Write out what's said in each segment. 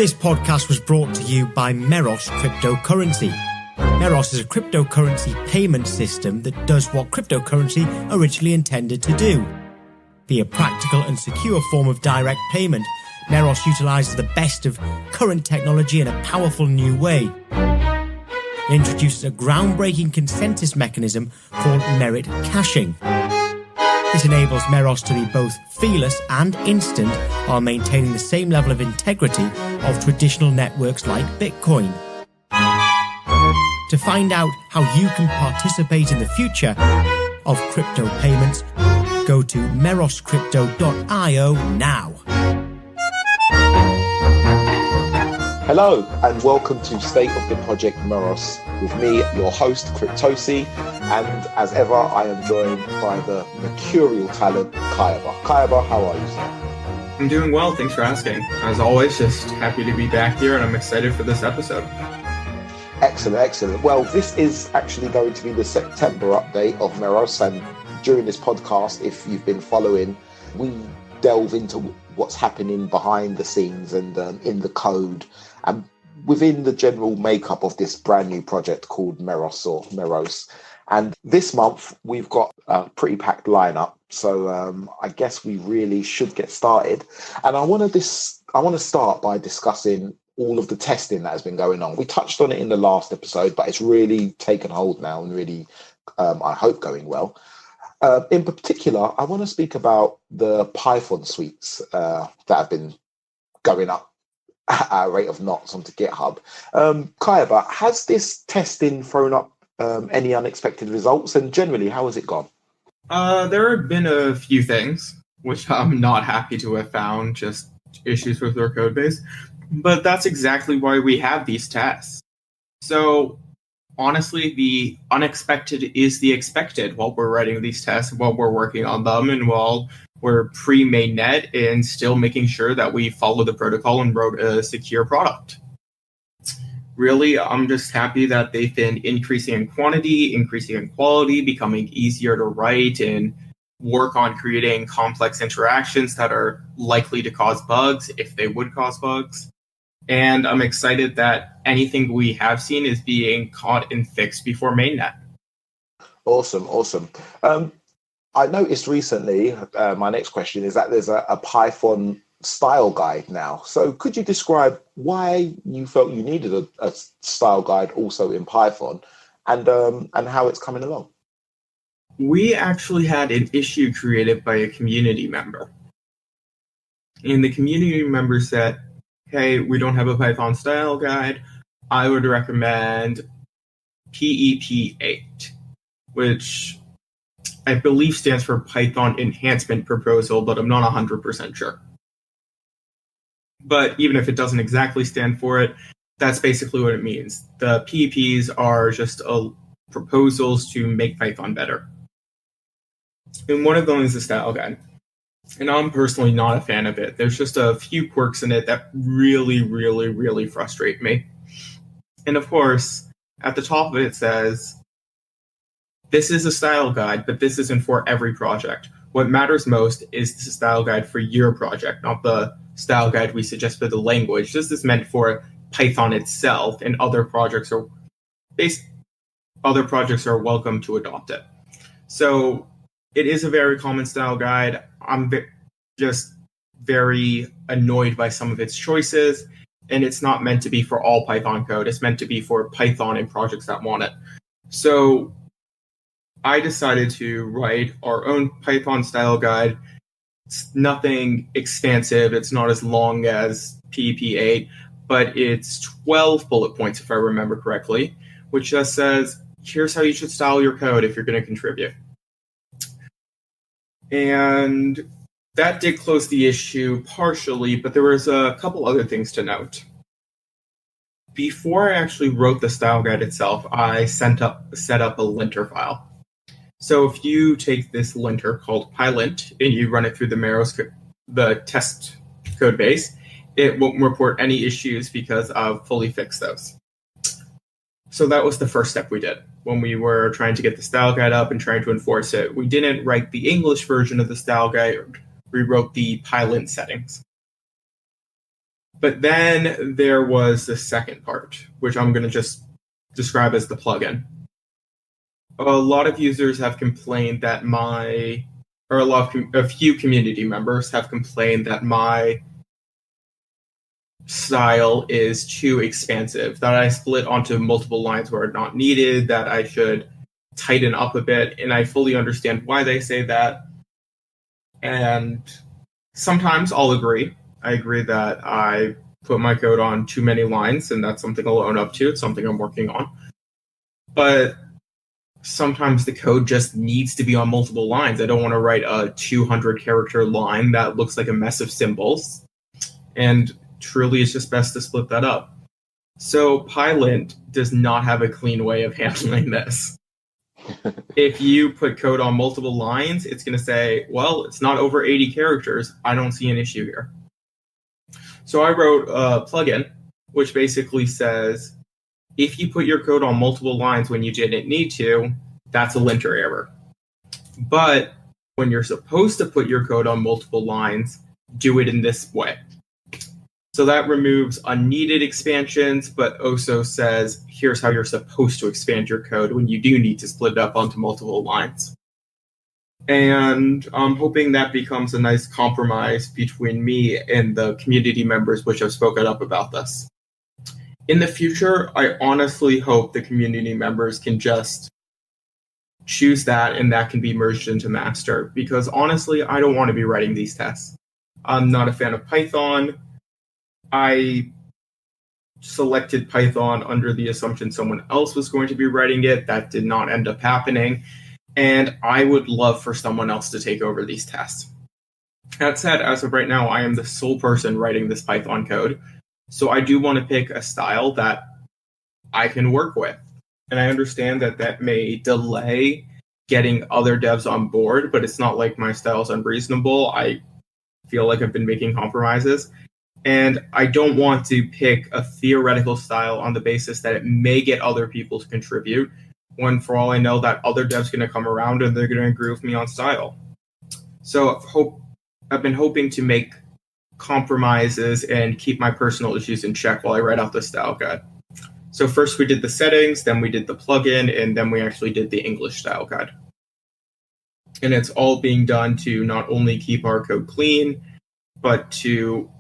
This podcast was brought to you by Meros Cryptocurrency. Meros is a cryptocurrency payment system that does what cryptocurrency originally intended to do. Be a practical and secure form of direct payment, Meros utilizes the best of current technology in a powerful new way. It introduces a groundbreaking consensus mechanism called merit caching. This enables Meros to be both feeless and instant while maintaining the same level of integrity of traditional networks like Bitcoin. To find out how you can participate in the future of crypto payments, go to meroscrypto.io now. Hello and welcome to State of the Project Meros with me, your host Cryptosi, and as ever I am joined by the mercurial talent Kayaba. Kayaba, how are you, sir? I'm doing well, thanks for asking. As always, just happy to be back here and I'm excited for this episode. Excellent. Well, this is actually going to be the September update of Meros, and during this podcast, if you've been following, we delve into what's happening behind the scenes and in the code and within the general makeup of this brand new project called Meros. And this month we've got a pretty packed lineup, so I guess we really should get started. And I want to start by discussing all of the testing that has been going on. We touched on it in the last episode, but it's really taken hold now and really, I hope, going well. In particular, I want to speak about the Python suites that have been going up at a rate of knots onto GitHub. Kayaba, has this testing thrown up any unexpected results, and generally, how has it gone? There have been a few things which I'm not happy to have found, just issues with their code base, but that's exactly why we have these tests. So honestly, the unexpected is the expected while we're writing these tests, while we're working on them, and while we're pre-mainnet and still making sure that we follow the protocol and wrote a secure product. Really, I'm just happy that they've been increasing in quantity, increasing in quality, becoming easier to write, and work on creating complex interactions that are likely to cause bugs, if they would cause bugs. And I'm excited that anything we have seen is being caught and fixed before mainnet. Awesome. I noticed recently, my next question is that there's a Python style guide now. So could you describe why you felt you needed a style guide also in Python, and how it's coming along? We actually had an issue created by a community member. And the community member said, hey, we don't have a Python style guide. I would recommend PEP8, which I believe stands for Python Enhancement Proposal, but I'm not 100% sure. But even if it doesn't exactly stand for it, that's basically what it means. The PEPs are just proposals to make Python better. And one of them is the style guide. And I'm personally not a fan of it. There's just a few quirks in it that really frustrate me. And of course, at the top of it says, this is a style guide, but this isn't for every project. What matters most is the style guide for your project, not the style guide we suggest for the language. This is meant for Python itself, and other projects are welcome to adopt it. So it is a very common style guide. I'm just very annoyed by some of its choices, and it's not meant to be for all Python code. It's meant to be for Python and projects that want it. So I decided to write our own Python style guide. It's nothing expansive. It's not as long as PEP8, but it's 12 bullet points, if I remember correctly, which just says, here's how you should style your code if you're going to contribute. And that did close the issue partially, but there was a couple other things to note. Before I actually wrote the style guide itself, I set up a linter file. So if you take this linter called pylint and you run it through the test code base, it won't report any issues because I've fully fixed those. So that was the first step we did when we were trying to get the style guide up and trying to enforce it. We didn't write the English version of the style guide. We wrote the pylint settings. But then there was the second part, which I'm going to just describe as the plugin. A lot of users have complained that a few community members have complained that my style is too expansive, that I split onto multiple lines where not needed, that I should tighten up a bit, and I fully understand why they say that. And sometimes I'll agree. I agree that I put my code on too many lines, and that's something I'll own up to. It's something I'm working on. But sometimes the code just needs to be on multiple lines. I don't want to write a 200-character line that looks like a mess of symbols. And truly, it's just best to split that up. So Pylint does not have a clean way of handling this. If you put code on multiple lines, it's going to say, well, it's not over 80 characters. I don't see an issue here. So I wrote a plugin, which basically says, if you put your code on multiple lines when you didn't need to, that's a linter error. But when you're supposed to put your code on multiple lines, do it in this way. So that removes unneeded expansions, but also says, here's how you're supposed to expand your code when you do need to split it up onto multiple lines. And I'm hoping that becomes a nice compromise between me and the community members which have spoken up about this. In the future, I honestly hope the community members can just choose that and that can be merged into master, because honestly, I don't want to be writing these tests. I'm not a fan of Python. I selected Python under the assumption someone else was going to be writing it. That did not end up happening. And I would love for someone else to take over these tests. That said, as of right now, I am the sole person writing this Python code. So I do want to pick a style that I can work with. And I understand that that may delay getting other devs on board, but it's not like my style is unreasonable. I feel like I've been making compromises. And I don't want to pick a theoretical style on the basis that it may get other people to contribute, when for all I know that other devs going to come around and they're going to agree with me on style. So I've been hoping to make compromises and keep my personal issues in check while I write out the style guide. So first we did the settings, then we did the plugin, and then we actually did the English style guide. And it's all being done to not only keep our code clean, but to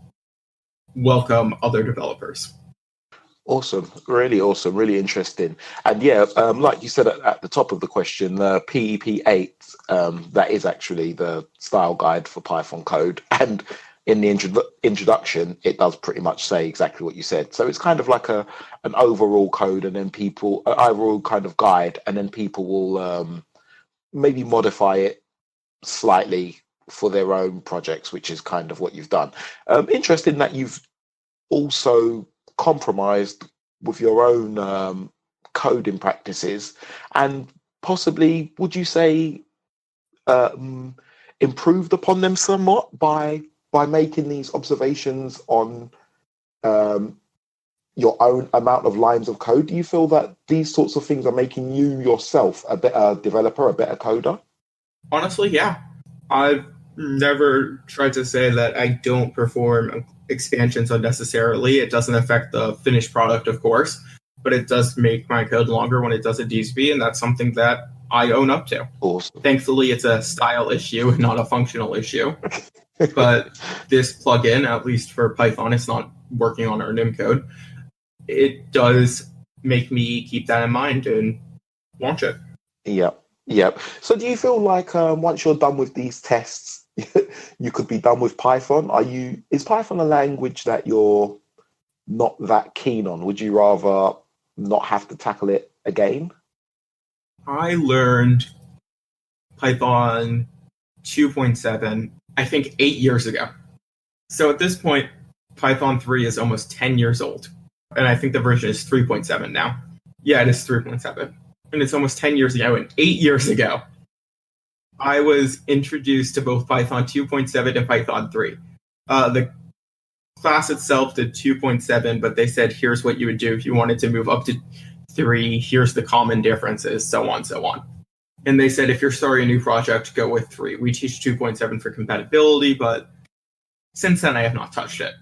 welcome other developers. Awesome, really interesting. And yeah, like you said at the top of the question, the PEP8, that is actually the style guide for Python code. And in the introduction, it does pretty much say exactly what you said. So it's kind of like an overall code, and then overall kind of guide, and then people will maybe modify it slightly for their own projects, which is kind of what you've done. Interesting that you've also compromised with your own coding practices, and possibly, would you say, improved upon them somewhat by making these observations on your own amount of lines of code? Do you feel that these sorts of things are making you yourself a better developer, a better coder? Honestly, yeah. I've never tried to say that I don't perform expansions unnecessarily. It doesn't affect the finished product, of course, but it does make my code longer when it does a DSP, and that's something that I own up to. Awesome. Thankfully, it's a style issue and not a functional issue. But this plugin, at least for Python, it's not working on our NIM code. It does make me keep that in mind and launch it. Yeah. So do you feel like once you're done with these tests, you could be done with Python? Is Python a language that you're not that keen on? Would you rather not have to tackle it again? I learned Python 2.7, I think 8 years ago. So at this point, Python 3 is almost 10 years old. And I think the version is 3.7 now. Yeah, it is 3.7. And it's almost 10 years ago, and 8 years ago, I was introduced to both Python 2.7 and Python 3. The class itself did 2.7, but they said, here's what you would do if you wanted to move up to 3. Here's the common differences, so on, so on. And they said, if you're starting a new project, go with 3. We teach 2.7 for compatibility, but since then I have not touched it.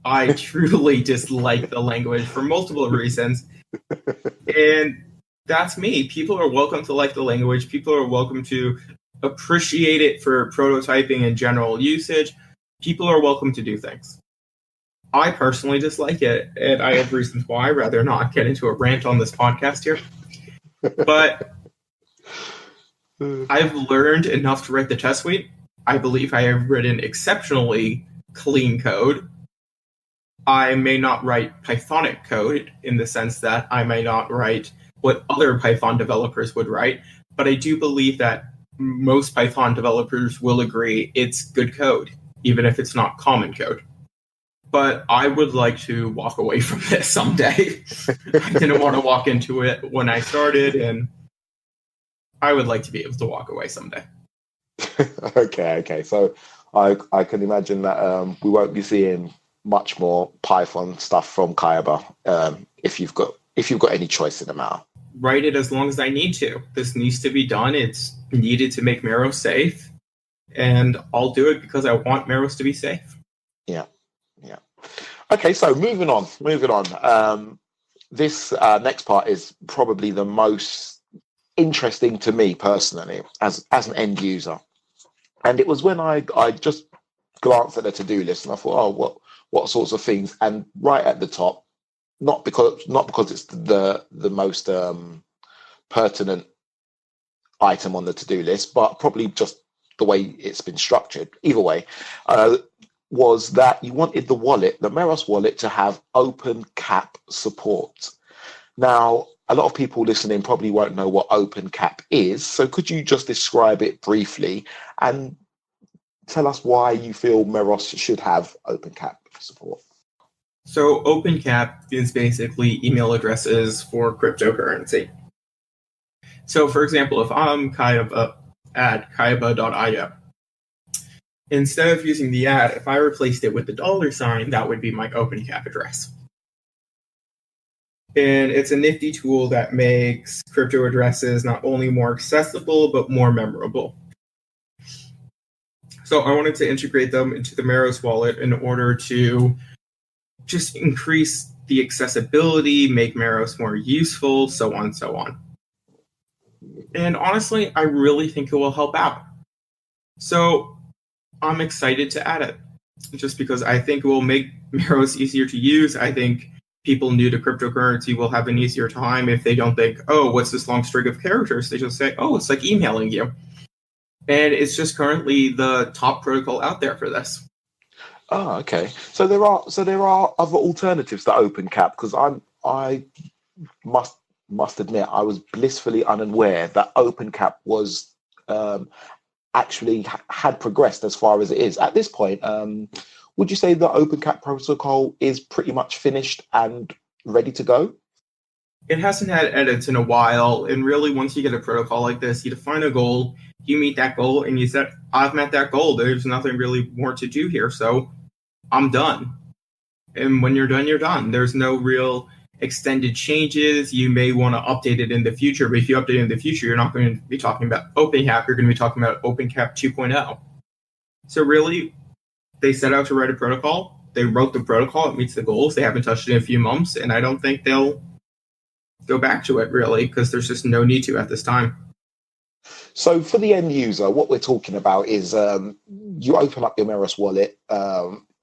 I truly dislike the language for multiple reasons. And that's me. People are welcome to like the language. People are welcome to appreciate it for prototyping and general usage. People are welcome to do things. I personally dislike it, and I have reasons why. I'd rather not get into a rant on this podcast here. But I've learned enough to write the test suite. I believe I have written exceptionally clean code. I may not write Pythonic code in the sense that I may not write what other Python developers would write, but I do believe that most Python developers will agree it's good code, even if it's not common code. But I would like to walk away from this someday. I didn't want to walk into it when I started, and I would like to be able to walk away someday. Okay. So I can imagine that we won't be seeing much more Python stuff from Kayaba if you've got any choice in the matter. Write it as long as I need to. This needs to be done. It's needed to make Meros safe, and I'll do it because I want Meros to be safe. Yeah. Okay, so moving on. This next part is probably the most interesting to me personally as an end user, and it was when I just glanced at the to-do list and I thought, oh, what sorts of things? And right at the top, not because it's the most pertinent item on the to-do list, but probably just the way it's been structured. Either way, was that you wanted the Meros wallet, to have OpenCAP support. Now, a lot of people listening probably won't know what OpenCAP is, so could you just describe it briefly and tell us why you feel Meros should have OpenCAP support? So OpenCAP is basically email addresses for cryptocurrency. So for example, if I'm Kayaba at kayaba.io, instead of using the @ if I replaced it with the $, that would be my OpenCAP address. And it's a nifty tool that makes crypto addresses not only more accessible, but more memorable. So I wanted to integrate them into the Meros wallet in order to just increase the accessibility, make Meros more useful, so on and so on. And honestly, I really think it will help out. So I'm excited to add it, just because I think it will make Meros easier to use. I think people new to cryptocurrency will have an easier time if they don't think, oh, what's this long string of characters? They just say, oh, it's like emailing you. And it's just currently the top protocol out there for this. Oh, okay. So there are other alternatives to OpenCAP, because I must admit I was blissfully unaware that OpenCAP was actually had progressed as far as it is at this point. Would you say the OpenCAP protocol is pretty much finished and ready to go? It hasn't had edits in a while, and really once you get a protocol like this, you define a goal, you meet that goal, and you said, I've met that goal. There's nothing really more to do here, so I'm done. And when you're done, you're done. There's no real extended changes. You may want to update it in the future, but if you update it in the future, you're not going to be talking about OpenCAP. You're going to be talking about OpenCAP 2.0. So really, they set out to write a protocol. They wrote the protocol. It meets the goals. They haven't touched it in a few months, and I don't think they'll go back to it, really, because there's just no need to at this time. So for the end user, what we're talking about is you open up your Meros wallet.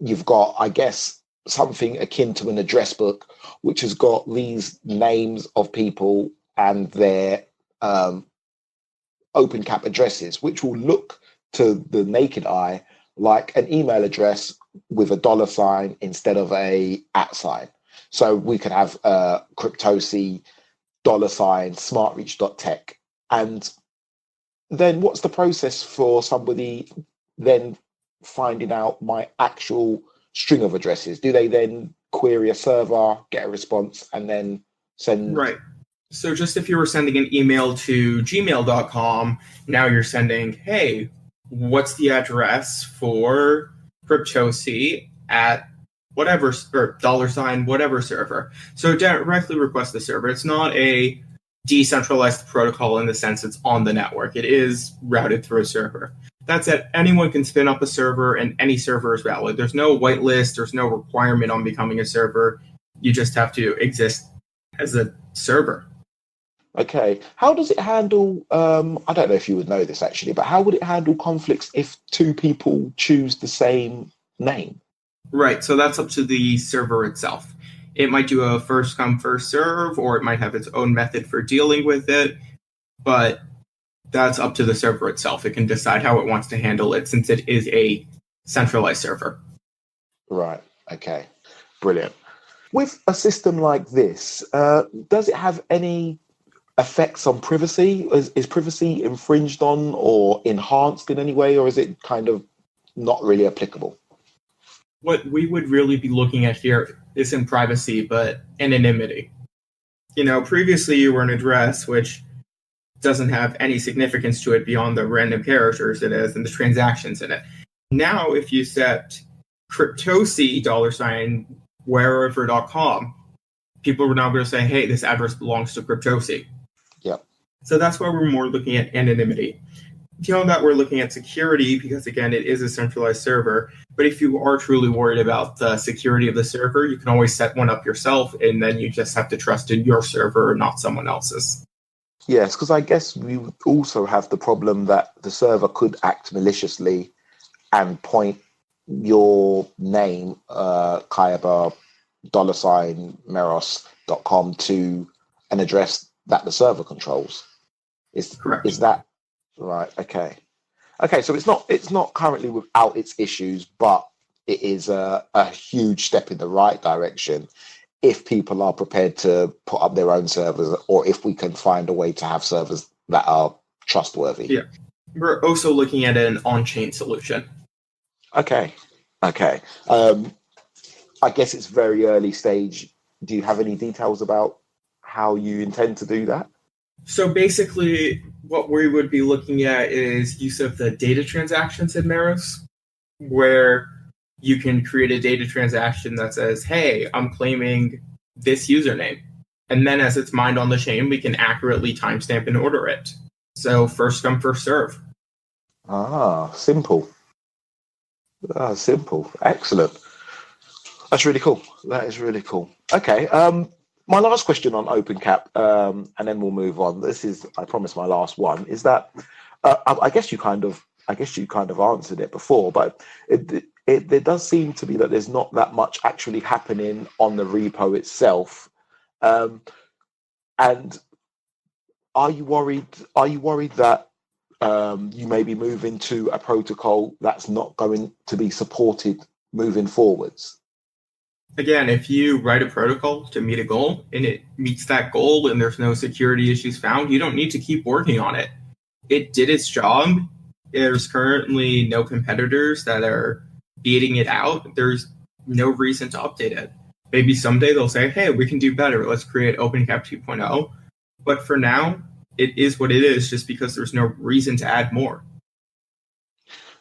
You've got, I guess, something akin to an address book, which has got these names of people and their OpenCAP addresses, which will look to the naked eye like an email address with a $sign instead of a @sign. So we could have Cryptosi, $, smartreach.tech. And then what's the process for somebody then finding out my actual string of addresses? Do they then query a server, get a response, and then send? Right. So just if you were sending an email to gmail.com, now you're sending, hey, what's the address for Cryptosi at whatever, or $, whatever server. So directly request the server. It's not a decentralized protocol in the sense it's on the network. It is routed through a server. That said, anyone can spin up a server, and any server is valid. There's no whitelist. There's no requirement on becoming a server. You just have to exist as a server. Okay. How does it handle, I don't know if you would know this actually, but how would it handle conflicts if two people choose the same name? Right, so that's up to the server itself. It might do a first come, first serve, or it might have its own method for dealing with it, but that's up to the server itself. It can decide how it wants to handle it since it is a centralized server. Right, okay, brilliant. With a system like this, does it have any effects on privacy? Is privacy infringed on or enhanced in any way, or is it kind of not really applicable? What we would really be looking at here isn't privacy, but anonymity. Previously you were an address, which doesn't have any significance to it beyond the random characters it is and the transactions in it. Now, if you set Cryptosi $wherever.com, people are now going to say, hey, this address belongs to Cryptosi. Yep. So that's why we're more looking at anonymity. Beyond that, we're looking at security because, again, it is a centralized server. But if you are truly worried about the security of the server, you can always set one up yourself, and then you just have to trust in your server, not someone else's. Yes, because I guess we would also have the problem that the server could act maliciously and point your name, Kayaba $Meros.com, to an address that the server controls. Correct. Is that right? Okay. So it's not currently without its issues, but it is a huge step in the right direction if people are prepared to put up their own servers, or if we can find a way to have servers that are trustworthy. Yeah. We're also looking at an on-chain solution. Okay. I guess it's very early stage. Do you have any details about how you intend to do that? So basically, what we would be looking at is use of the data transactions in Meros, where you can create a data transaction that says, hey, I'm claiming this username. And then as it's mined on the chain, we can accurately timestamp and order it. So first come, first serve. Simple. Simple. Excellent. That's really cool. That is really cool. Okay. My last question on OpenCAP, and then we'll move on. This is, I promise, my last one. Is that I guess you kind of answered it before, but there does seem to be that there's not that much actually happening on the repo itself. And are you worried that you may be moving to a protocol that's not going to be supported moving forwards? Again, if you write a protocol to meet a goal and it meets that goal and there's no security issues found, you don't need to keep working on it. It did its job. There's currently no competitors that are beating it out. There's no reason to update it. Maybe someday they'll say, hey, we can do better. Let's create OpenCAP 2.0. But for now, it is what it is just because there's no reason to add more.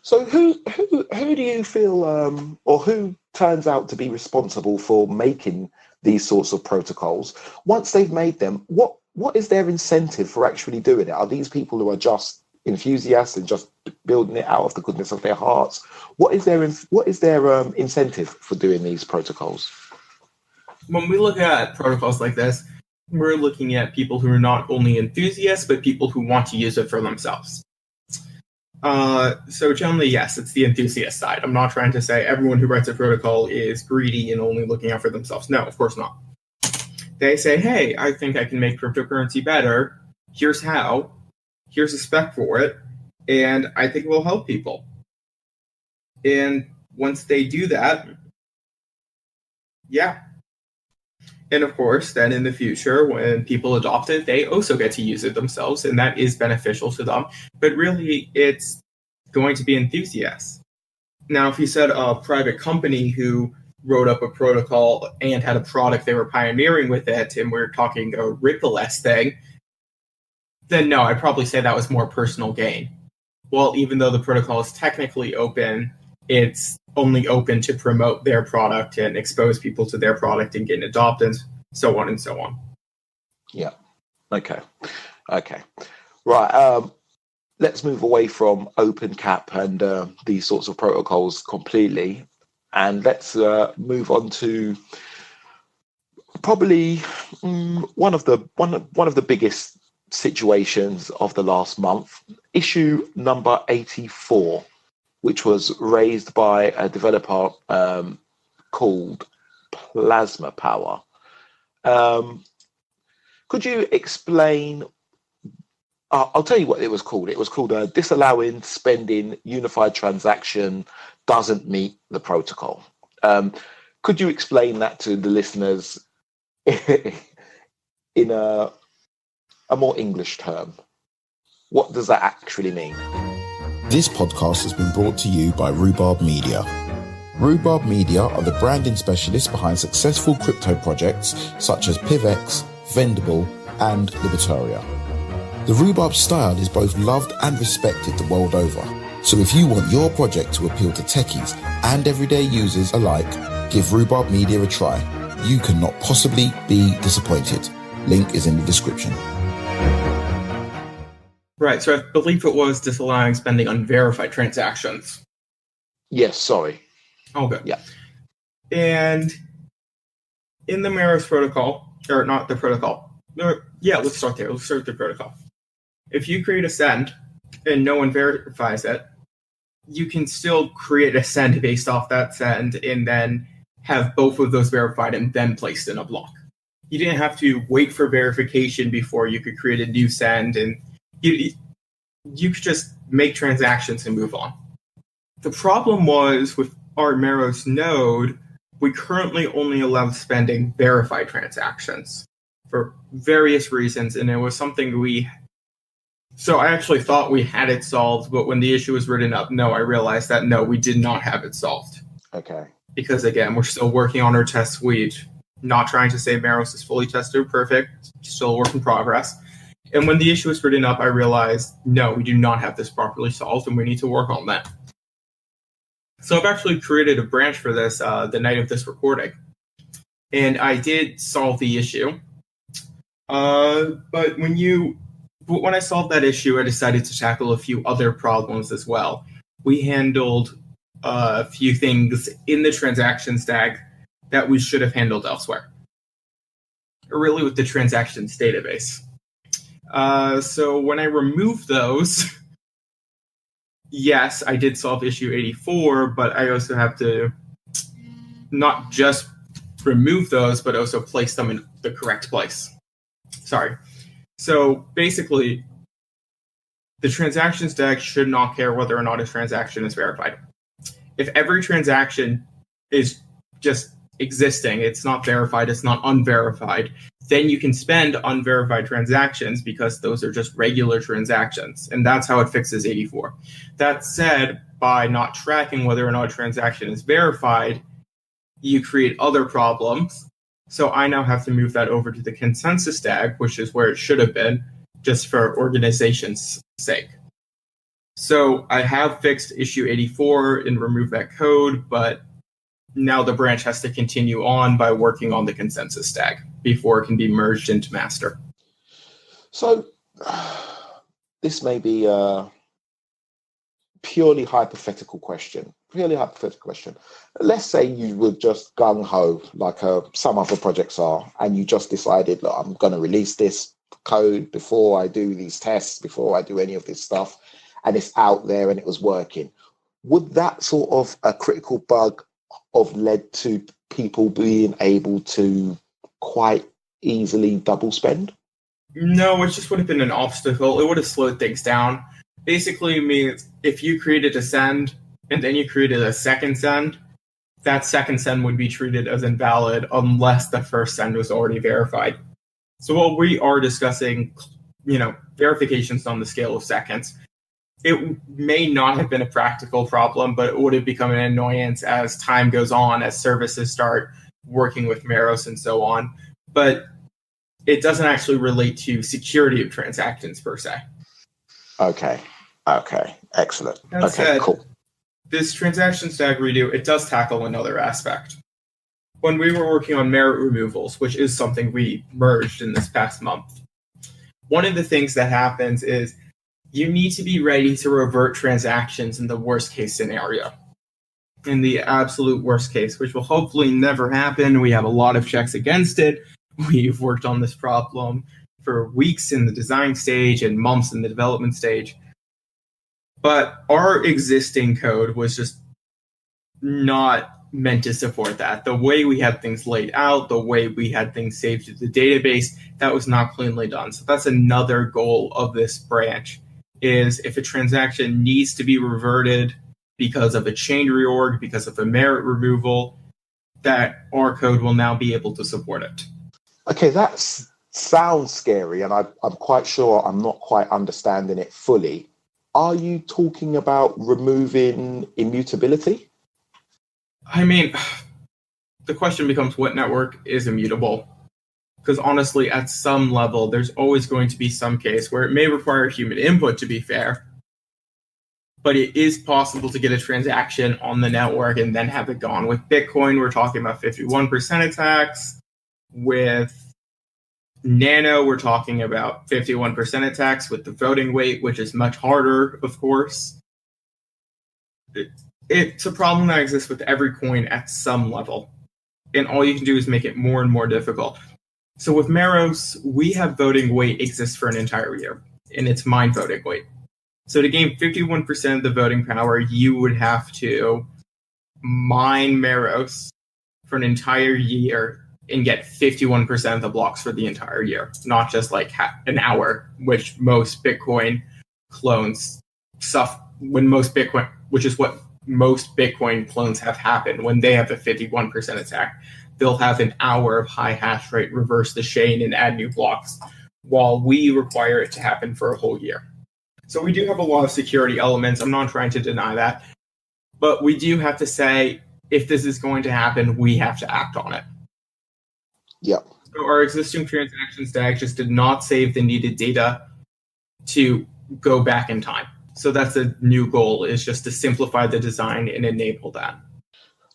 So who do you feel, or who turns out to be responsible for making these sorts of protocols? Once they've made them, what is their incentive for actually doing it? Are these people who are just enthusiasts and just building it out of the goodness of their hearts? What is their incentive for doing these protocols? When we look at protocols like this, we're looking at people who are not only enthusiasts, but people who want to use it for themselves. So generally, yes, it's the enthusiast side. I'm not trying to say everyone who writes a protocol is greedy and only looking out for themselves. No, of course not. They say, hey, I think I can make cryptocurrency better. Here's how. Here's a spec for it. And I think it will help people. And once they do that, yeah. And of course, then in the future, when people adopt it, they also get to use it themselves, and that is beneficial to them. But really, it's going to be enthusiasts. Now, if you said a private company who wrote up a protocol and had a product they were pioneering with it, and we're talking a Ripple-esque thing, then no, I'd probably say that was more personal gain. Well, even though the protocol is technically open, it's only open to promote their product and expose people to their product and get adopted, so on and so on. Yeah. Okay. Right. let's move away from OpenCAP and these sorts of protocols completely, and let's move on to probably one of the biggest situations of the last month, issue number 84, which was raised by a developer called Plasma Power. Could you explain? I'll tell you what it was called. It was called disallowing spending unified transaction doesn't meet the protocol. Could you explain that to the listeners in a more English term? What does that actually mean? This podcast has been brought to you by Rhubarb Media. Rhubarb Media are the branding specialists behind successful crypto projects such as PivX, Vendible, and Libertaria. The Rhubarb style is both loved and respected the world over. So if you want your project to appeal to techies and everyday users alike, give Rhubarb Media a try. You cannot possibly be disappointed. Link is in the description. Right, so I believe it was disallowing spending unverified transactions. Yes, sorry. Oh, good. Yeah. And in the Meros protocol, or not the protocol, let's start there. Let's start with the protocol. If you create a send and no one verifies it, you can still create a send based off that send and then have both of those verified and then placed in a block. You didn't have to wait for verification before you could create a new send, and you could just make transactions and move on. The problem was with our Meros node, we currently only allow spending verified transactions for various reasons, and it was something so I actually thought we had it solved, but when the issue was written up, I realized that we did not have it solved. Okay. Because again, we're still working on our test suite, not trying to say Meros is fully tested or perfect, still a work in progress. And when the issue was written up, I realized, we do not have this properly solved, and we need to work on that. So I've actually created a branch for this the night of this recording. And I did solve the issue. But when I solved that issue, I decided to tackle a few other problems as well. We handled a few things in the transactions DAG that we should have handled elsewhere. Really with the transactions database. So when I removed those, yes, I did solve issue 84, but I also have to not just remove those, but also place them in the correct place. Sorry. So basically, the transactions DAG should not care whether or not a transaction is verified. If every transaction is just existing, it's not verified, it's not unverified, then you can spend unverified transactions because those are just regular transactions. And that's how it fixes 84. That said, by not tracking whether or not a transaction is verified, you create other problems. So I now have to move that over to the consensus DAG, which is where it should have been, just for organization's sake. So I have fixed issue 84 and removed that code, but now the branch has to continue on by working on the consensus DAG before it can be merged into master. So this may be a purely hypothetical question. Let's say you were just gung-ho, like some other projects are, and you just decided, look, I'm going to release this code before I do these tests, before I do any of this stuff, and it's out there and it was working. Would that sort of a critical bug have led to people being able to quite easily double spend? No, it just would have been an obstacle. It would have slowed things down. Basically means if you created a send and then you created a second send, that second send would be treated as invalid unless the first send was already verified. So while we are discussing, verifications on the scale of seconds, it may not have been a practical problem, but it would have become an annoyance as time goes on, as services start working with Meros and so on. But it doesn't actually relate to security of transactions per se. Okay, excellent. That said, cool. This transactions DAG redo, it does tackle another aspect. When we were working on merit removals, which is something we merged in this past month, one of the things that happens is you need to be ready to revert transactions in the worst case scenario. In the absolute worst case, which will hopefully never happen. We have a lot of checks against it. We've worked on this problem for weeks in the design stage and months in the development stage. But our existing code was just not meant to support that. The way we had things laid out, the way we had things saved to the database, that was not cleanly done. So that's another goal of this branch, is if a transaction needs to be reverted because of a chain reorg, because of a merit removal, that our code will now be able to support it. Okay, that sounds scary, and I'm quite sure I'm not quite understanding it fully. Are you talking about removing immutability? I mean, the question becomes, what network is immutable? Because honestly, at some level, there's always going to be some case where it may require human input, to be fair, but it is possible to get a transaction on the network and then have it gone. With Bitcoin, we're talking about 51% attacks. With Nano, we're talking about 51% attacks with the voting weight, which is much harder, of course. It's a problem that exists with every coin at some level, and all you can do is make it more and more difficult. So with Meros, we have voting weight exists for an entire year, and it's mine voting weight. So to gain 51% of the voting power, you would have to mine Meros for an entire year and get 51% of the blocks for the entire year, not just like an hour, which most Bitcoin clones suffer when most Bitcoin, which is what most Bitcoin clones have happened when they have a 51% attack. They'll have an hour of high hash rate, reverse the chain, and add new blocks, while we require it to happen for a whole year. So we do have a lot of security elements. I'm not trying to deny that. But we do have to say, if this is going to happen, we have to act on it. Yep. So our existing transactions DAG just did not save the needed data to go back in time. So that's a new goal, is just to simplify the design and enable that.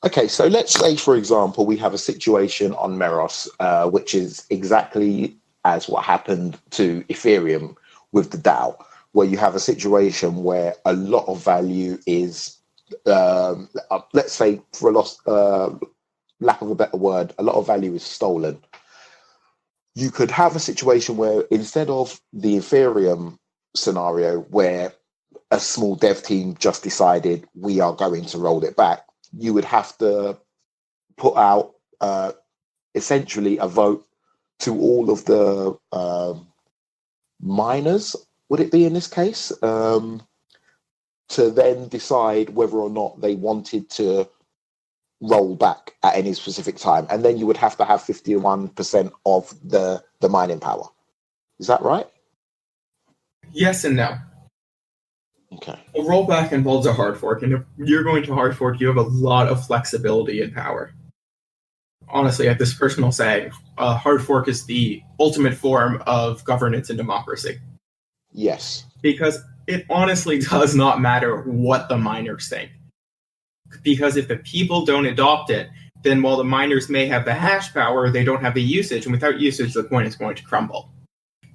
Okay, so let's say, for example, we have a situation on Meros, which is exactly as what happened to Ethereum with the DAO, where you have a situation where a lot of value is, let's say, for lack of a better word, a lot of value is stolen. You could have a situation where instead of the Ethereum scenario where a small dev team just decided we are going to roll it back, you would have to put out essentially a vote to all of the miners, would it be in this case, to then decide whether or not they wanted to roll back at any specific time. And then you would have to have 51% of the mining power. Is that right? Yes and no. Okay. A rollback involves a hard fork, and if you're going to hard fork, you have a lot of flexibility and power. Honestly, at this personal saying, hard fork is the ultimate form of governance and democracy. Yes. Because it honestly does not matter what the miners think. Because if the people don't adopt it, then while the miners may have the hash power, they don't have the usage, and without usage, the coin is going to crumble.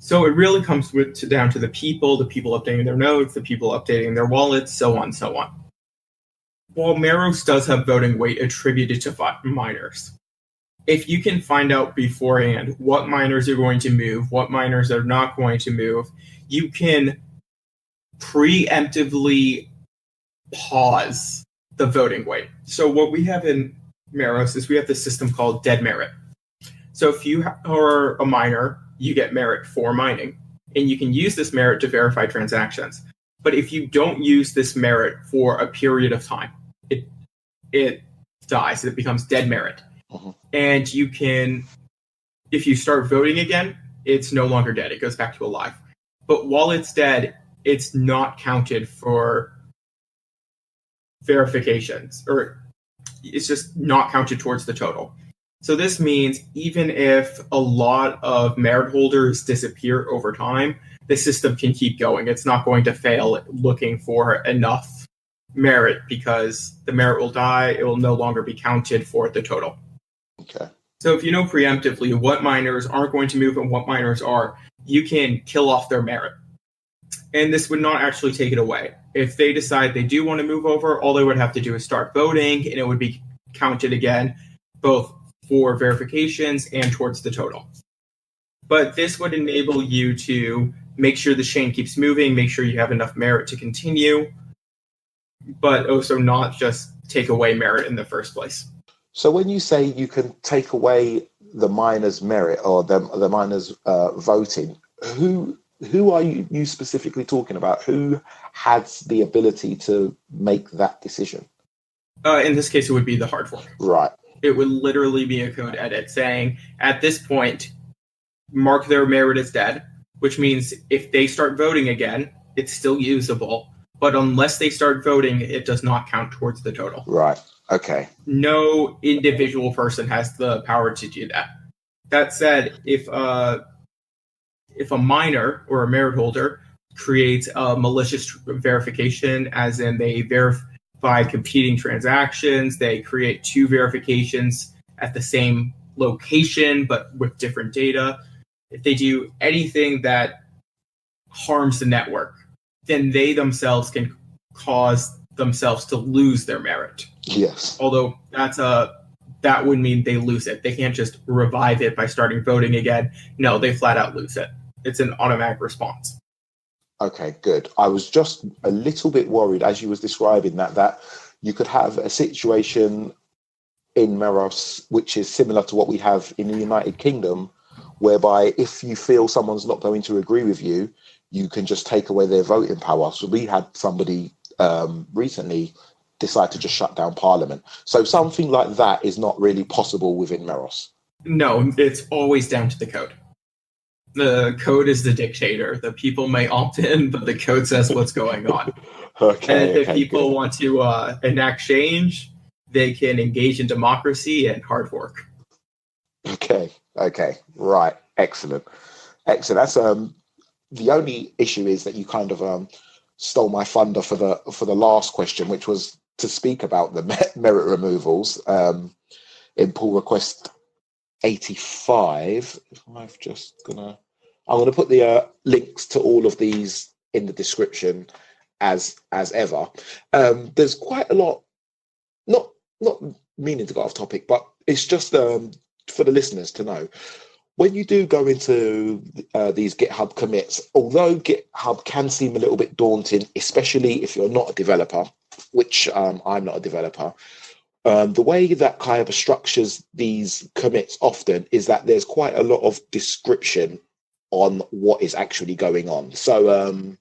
So it really comes down to the people updating their nodes, the people updating their wallets, so on, so on. While Meros does have voting weight attributed to miners, if you can find out beforehand what miners are going to move, what miners are not going to move, you can preemptively pause the voting weight. So what we have in Meros is we have this system called dead merit. So if you are a miner, you get merit for mining, and you can use this merit to verify transactions. But if you don't use this merit for a period of time, it dies. It becomes dead merit. Uh-huh. And you can, if you start voting again, it's no longer dead. It goes back to alive. But while it's dead, it's not counted for verifications, or it's just not counted towards the total. So this means even if a lot of merit holders disappear over time, the system can keep going. It's not going to fail looking for enough merit, because the merit will die. It will no longer be counted for the total. Okay. So if you know preemptively what miners aren't going to move and what miners are, you can kill off their merit. And this would not actually take it away. If they decide they do want to move over, all they would have to do is start voting, and it would be counted again, both for verifications and towards the total. But this would enable you to make sure the chain keeps moving, make sure you have enough merit to continue, but also not just take away merit in the first place. So when you say you can take away the miners' merit or the miners' voting, who are you specifically talking about? Who has the ability to make that decision? In this case, it would be the hard fork. Right. It would literally be a code edit saying, at this point, mark their merit as dead, which means if they start voting again, it's still usable. But unless they start voting, it does not count towards the total. Right. Okay. No individual person has the power to do that. That said, if a miner or a merit holder creates a malicious verification, as in they verify competing transactions, they create two verifications at the same location but with different data, if they do anything that harms the network, then they themselves can cause themselves to lose their merit. Yes. Although that would mean they lose it. They can't just revive it by starting voting again. No, they flat out lose it. It's an automatic response. Okay, good. I was just a little bit worried as you was describing that you could have a situation in Meros which is similar to what we have in the United Kingdom, whereby if you feel someone's not going to agree with you, you can just take away their voting power. So we had somebody recently decide to just shut down Parliament. So something like that is not really possible within Meros. No, it's always down to the code. The code is the dictator. The people may opt in, but the code says what's going on. And if people want to enact change, they can engage in democracy and hard work. Okay, right. Excellent. That's the only issue is that you kind of stole my thunder for the last question, which was to speak about the merit removals in pull request 85. I'm gonna put the links to all of these in the description as ever. There's quite a lot, not meaning to go off topic, but it's just for the listeners to know. When you do go into these GitHub commits, although GitHub can seem a little bit daunting, especially if you're not a developer, which I'm not a developer, the way that Kayaba structures these commits often is that there's quite a lot of description on what is actually going on. So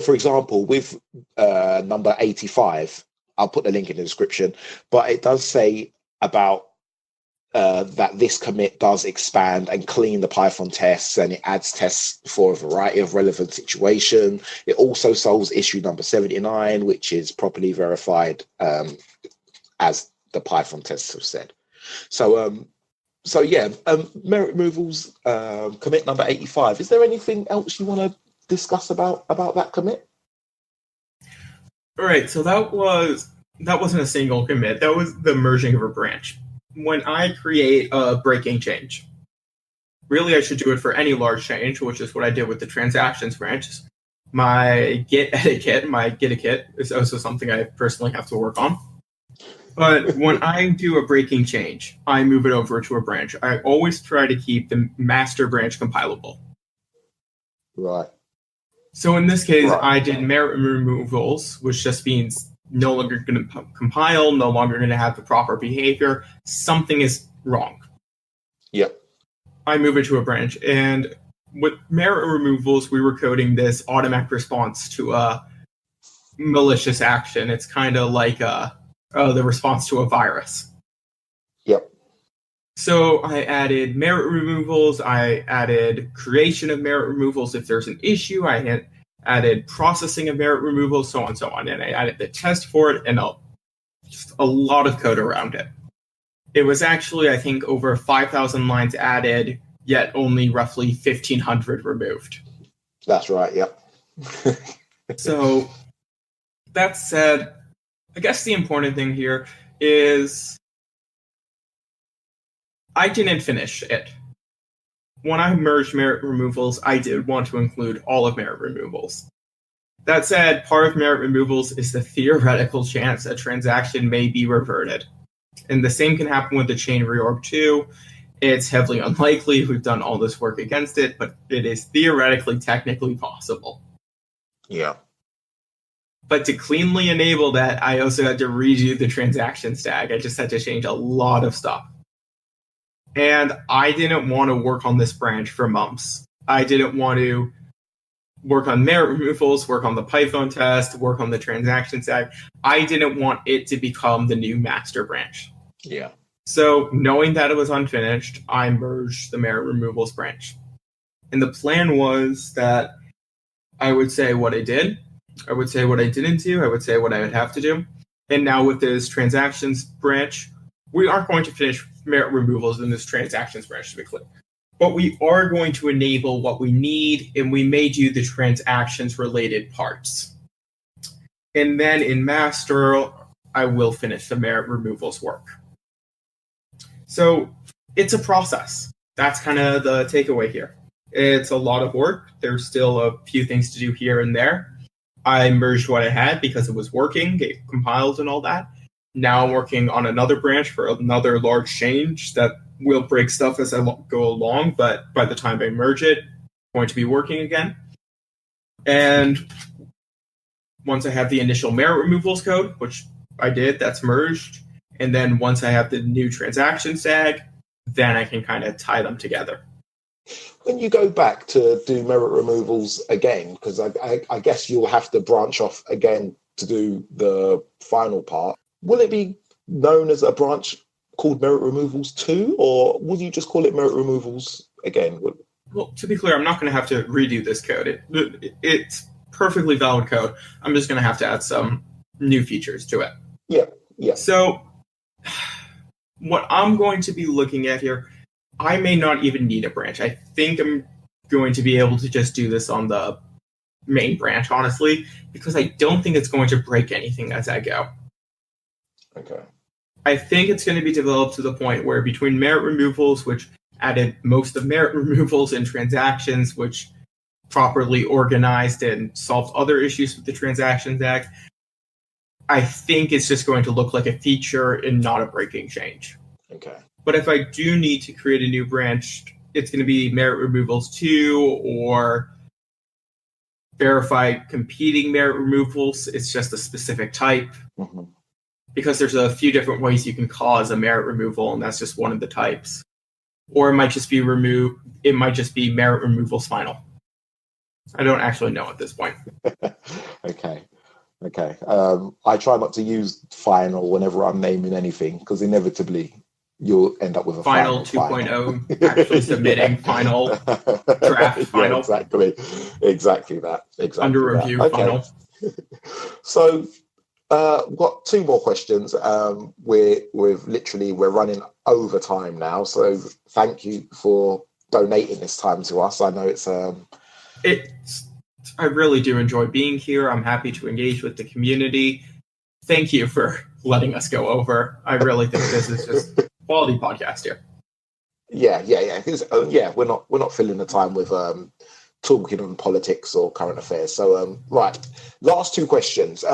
for example, with number 85, I'll put the link in the description, but it does say about that this commit does expand and clean the Python tests, and it adds tests for a variety of relevant situations. It also solves issue number 79, which is properly verified as the Python tests have said. So merit removals, commit number 85. Is there anything else you want to discuss about that commit? All right, so that wasn't a single commit. That was the merging of a branch. When I create a breaking change, really I should do it for any large change, which is what I did with the transactions branches. My git etiquette is also something I personally have to work on. But when I do a breaking change, I move it over to a branch. I always try to keep the master branch compilable. Right. So in this case, I did merit removals, which just means no longer going to compile, no longer going to have the proper behavior. Something is wrong. Yep. I move it to a branch. And with merit removals, we were coding this automatic response to a malicious action. It's kind of like the response to a virus. Yep. So I added merit removals. I added creation of merit removals if there's an issue. I had added processing of merit removals, so on and so on. And I added the test for it and just a lot of code around it. It was actually, I think, over 5,000 lines added, yet only roughly 1,500 removed. That's right, yep. So that said, I guess the important thing here is I didn't finish it. when I merged merit removals, I did want to include all of merit removals. That said, part of merit removals is the theoretical chance a transaction may be reverted. And the same can happen with the chain reorg too. It's heavily unlikely. We've done all this work against it, but it is theoretically, technically possible. Yeah. But to cleanly enable that, I also had to redo the transaction stack. I just had to change a lot of stuff. And I didn't want to work on this branch for months. I didn't want to work on merit removals, work on the Python test, work on the transaction stack. I didn't want it to become the new master branch. Yeah. So knowing that it was unfinished, I merged the merit removals branch. And the plan was that I would say what I did, I would say what I didn't do, I would say what I would have to do. And now with this transactions branch, we aren't going to finish merit removals in this transactions branch, to be clear. But we are going to enable what we need, and we may do the transactions related parts. And then in master, I will finish the merit removals work. So it's a process. That's kind of the takeaway here. It's a lot of work. There's still a few things to do here and there. I merged what I had because it was working, it compiled and all that. Now I'm working on another branch for another large change that will break stuff as I go along, but by the time I merge it, it's going to be working again. And once I have the initial merit removals code, which I did, that's merged. And then once I have the new transaction tag, then I can kind of tie them together. When you go back to do merit removals again, because I guess you'll have to branch off again to do the final part, will it be known as a branch called merit removals 2, or will you just call it merit removals again? Well, to be clear, I'm not going to have to redo this code. It's perfectly valid code. I'm just going to have to add some new features to it. Yeah. So what I'm going to be looking at here, I may not even need a branch. I think I'm going to be able to just do this on the main branch, honestly, because I don't think it's going to break anything as I go. Okay. I think it's going to be developed to the point where between merit removals, which added most of merit removals, and transactions, which properly organized and solved other issues with the Transactions Act, I think it's just going to look like a feature and not a breaking change. Okay. But if I do need to create a new branch, it's going to be merit removals 2 or verified competing merit removals. It's just a specific type. Mm-hmm. Because there's a few different ways you can cause a merit removal, and that's just one of the types. Or it might just be merit removals final. I don't actually know at this point. Okay. I try not to use final whenever I'm naming anything, because inevitably you'll end up with a final 2.0, actually submitting final draft final. Yeah, exactly that. Under review okay. final. So got 2 more questions. We're running over time now, so thank you for donating this time to us. I know I really do enjoy being here. I'm happy to engage with the community. Thank you for letting us go over. I really think this is just quality podcast here. Yeah. We're not filling the time with talking on politics or current affairs. So right, last 2 questions.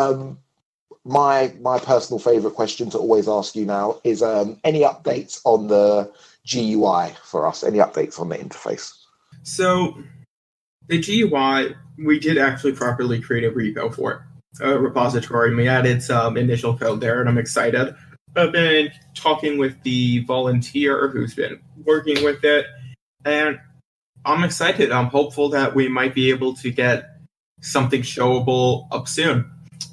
My personal favorite question to always ask you now is any updates on the GUI for us? Any updates on the interface? So the GUI, we did actually properly create a repo for it, a repository. We added some initial code there, and I'm excited. I've been talking with the volunteer who's been working with it, and I'm excited. I'm hopeful that we might be able to get something showable up soon.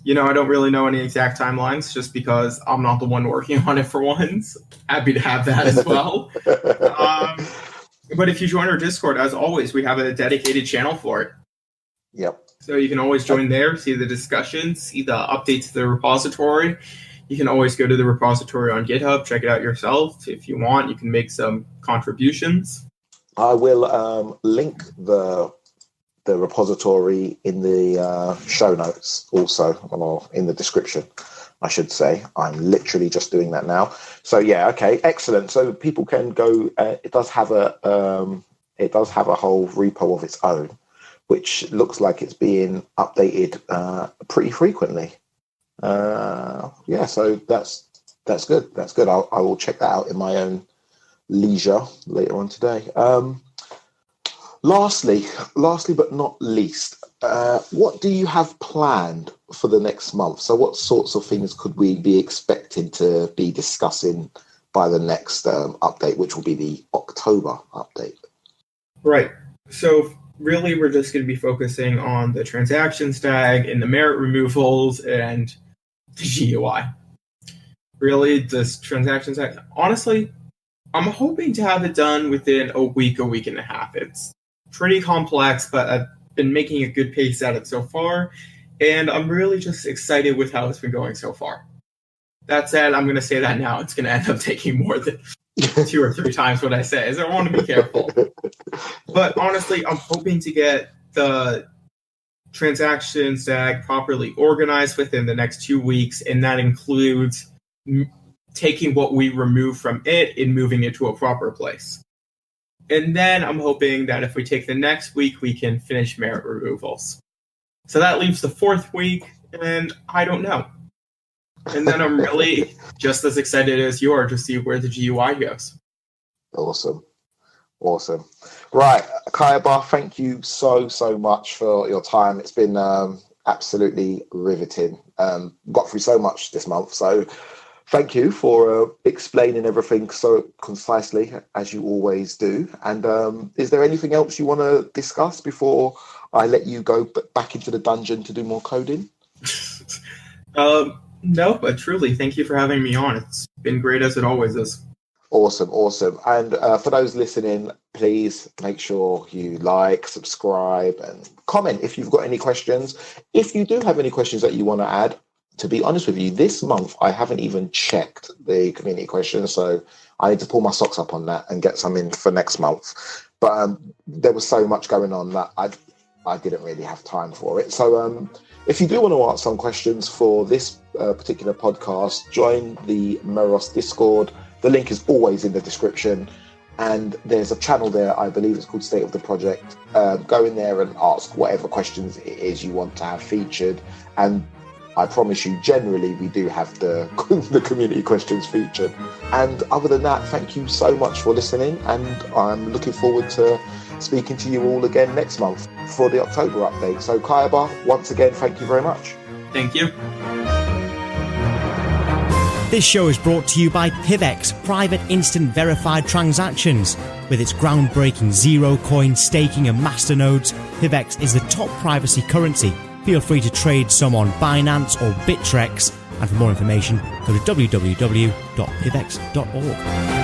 I don't really know any exact timelines just because I'm not the one working on it for once. Happy to have that as well. But if you join our Discord, as always, we have a dedicated channel for it. Yep. So you can always join there, see the discussions, see the updates to the repository. You can always go to the repository on GitHub, check it out yourself. If you want, you can make some contributions. I will link the repository in the show notes also, or in the description, I should say. I'm literally just doing that now. So yeah, okay, excellent. So people can go. It does have a it does have a whole repo of its own, which looks like it's being updated pretty frequently. So that's good. That's good. I will check that out in my own leisure later on today. Lastly but not least, what do you have planned for the next month? So what sorts of things could we be expecting to be discussing by the next update, which will be the October update? Right. So really, we're just going to be focusing on the transactions tag and the merit removals and the GUI. Really, this transactions tag, honestly, I'm hoping to have it done within a week and a half. It's pretty complex, but I've been making a good pace at it so far, and I'm really just excited with how it's been going so far. That said, I'm going to say that now. It's going to end up taking more than 2 or 3 times what I say, so I want to be careful. But honestly, I'm hoping to get the transactions tag properly organized within the next 2 weeks, and that includes taking what we remove from it and moving it to a proper place. And then I'm hoping that if we take the next week, we can finish merit removals. So that leaves the 4th week, and I don't know. And then I'm really just as excited as you are to see where the GUI goes. Awesome. Right, Kayaba, thank you so much for your time. It's been absolutely riveting. Got through so much this month, so thank you for explaining everything so concisely, as you always do. And is there anything else you want to discuss before I let you go back into the dungeon to do more coding? No, but truly, thank you for having me on. It's been great as it always is. Awesome. And for those listening, please make sure you like, subscribe, and comment if you've got any questions. If you do have any questions that you want to add, to be honest with you, this month I haven't even checked the community questions, so I need to pull my socks up on that and get some in for next month. But there was so much going on that I didn't really have time for it. So if you do want to ask some questions for this particular podcast, join the Meros Discord. The link is always in the description. And there's a channel there, I believe it's called State of the Project. Go in there and ask whatever questions it is you want to have featured. And I promise you, generally, we do have the community questions featured. And other than that, thank you so much for listening. And I'm looking forward to speaking to you all again next month for the October update. So Kayaba, once again, thank you very much. Thank you. This show is brought to you by PIVX, Private Instant Verified Transactions. With its groundbreaking zero-coin staking and masternodes, PIVX is the top privacy currency. Feel free to trade some on Binance or Bittrex. And for more information, go to www.pivex.org.